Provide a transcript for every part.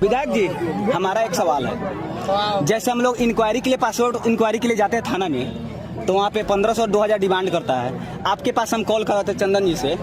विधायक जी, हमारा एक सवाल है। जैसे हम लोग इंक्वायरी के लिए पासपोर्ट इंक्वायरी के लिए जाते हैं थाना में, तो वहाँ पे 1500 2000 डिमांड करता है। आपके पास हम कॉल कर रहे थे चंदन जी से,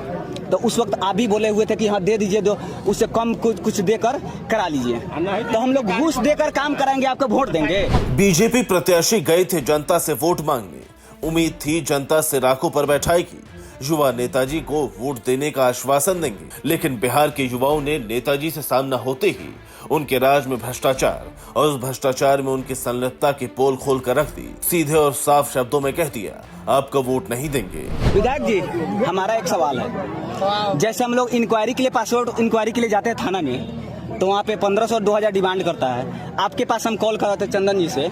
तो उस वक्त आप भी बोले हुए थे कि हाँ दे दीजिए, दो उससे कम कुछ देकर करा लीजिए। तो हम लोग घूस देकर काम कराएंगे, आपको वोट देंगे। बीजेपी प्रत्याशी गए थे जनता से वोट मांगने, उम्मीद थी जनता से राखों पर बैठाएगी, युवा नेताजी को वोट देने का आश्वासन देंगे। लेकिन बिहार के युवाओं ने नेताजी से सामना होते ही उनके राज में भ्रष्टाचार और उस भ्रष्टाचार में उनकी संलिप्तता की पोल खोल कर रख दी। सीधे और साफ शब्दों में कह दिया, आपका वोट नहीं देंगे। विधायक जी, हमारा एक सवाल है। जैसे हम लोग इंक्वायरी के लिए पासपोर्ट इंक्वायरी के लिए जाते हैं थाना में, तो वहाँ पे 1500 2000 डिमांड करता है। आपके पास हम कॉल कर रहे थे चंदन जी से,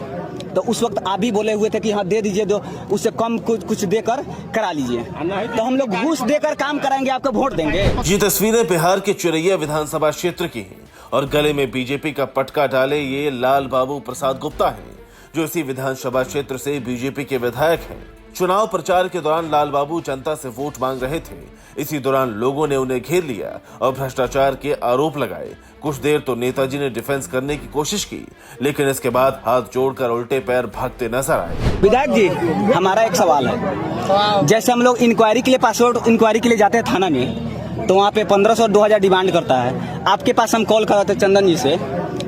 तो उस वक्त आप भी बोले हुए थे कि हाँ दे दीजिए, दो उससे कम कुछ देकर करा लीजिए। तो हम लोग घूस देकर काम कराएंगे, आपको वोट देंगे। ये तस्वीरें बिहार के चिरैया विधानसभा क्षेत्र की हैं और गले में बीजेपी का पटका डाले ये लाल बाबू प्रसाद गुप्ता हैं, जो इसी विधानसभा क्षेत्र से बीजेपी के विधायक हैं। चुनाव प्रचार के दौरान लाल बाबू जनता से वोट मांग रहे थे। इसी दौरान लोगों ने उन्हें घेर लिया और भ्रष्टाचार के आरोप लगाए। कुछ देर तो नेताजी ने डिफेंस करने की कोशिश की, लेकिन इसके बाद हाथ जोड़कर उल्टे पैर भागते नजर आए। विधायक जी, हमारा एक सवाल है। जैसे हम लोग इंक्वायरी के लिए पासपोर्ट इंक्वायरी के लिए जाते हैं थाना में, तो वहाँ पे 1500 2000 डिमांड करता है। आपके पास हम कॉल कर रहे थे चंदन जी से,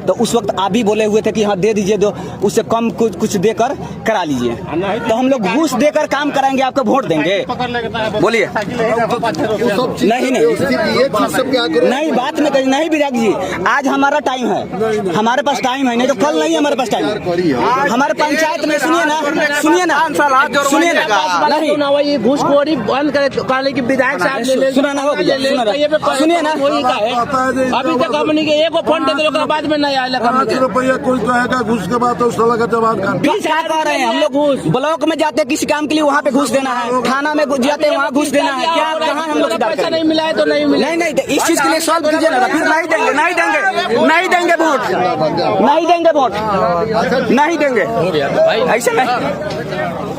तो उस वक्त आप भी बोले हुए थे कि हाँ दे दीजिए, दो उससे कम कुछ देकर करा लीजिए। तो हम लोग घूस देकर काम कराएंगे, आपको वोट देंगे। बोलिए। नहीं नहीं, बात में नहीं विधायक जी, आज हमारा टाइम है, हमारे पास टाइम है, नहीं तो कल नहीं हमारे पास टाइम है। हमारे पंचायत में सुनिए ना नहीं घूसखोरी बंद करे कि विधायक साहब सुना ना हो, सुनिए ना। अभी तक हमने के एक फंड दे दो, बाद में नहीं आया। 5 रुपया कोई कहेगा घूस के बाद तो साला का जवाब का क्या कह रहे हैं हम लोग? घूस ब्लॉक में जाते हैं किसी काम के लिए, वहाँ पे घूस देना है। थाना में जाते हैं, वहाँ घूस देना है। क्या कहाँ हम लोग पैसा नहीं मिला है तो नहीं मिला। नहीं इस चीज के लिए सॉल्व कीजिए ना। फिर नहीं देंगे वोट, नहीं देंगे। ऐसा नहीं,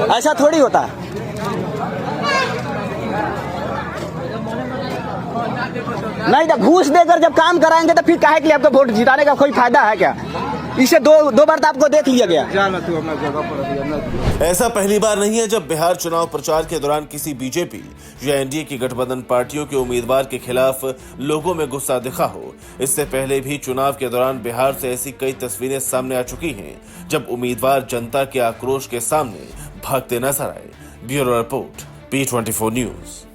ऐसा थोड़ी होता है। नहीं तो घूस देकर जब काम कराएंगे तो फिर काहे के लिए आपको वोट जिताने का कोई फायदा है क्या? इसे दो बार तो आपको देख लिया गया। ऐसा पहली बार नहीं है जब बिहार चुनाव प्रचार के दौरान किसी बीजेपी या एनडीए की गठबंधन पार्टियों के उम्मीदवार के खिलाफ लोगों में गुस्सा दिखा हो। इससे पहले भी चुनाव के दौरान बिहार से ऐसी कई तस्वीरें सामने आ चुकी हैं, जब उम्मीदवार जनता के आक्रोश के सामने भागते नजर आए। Bureau report, P24 news.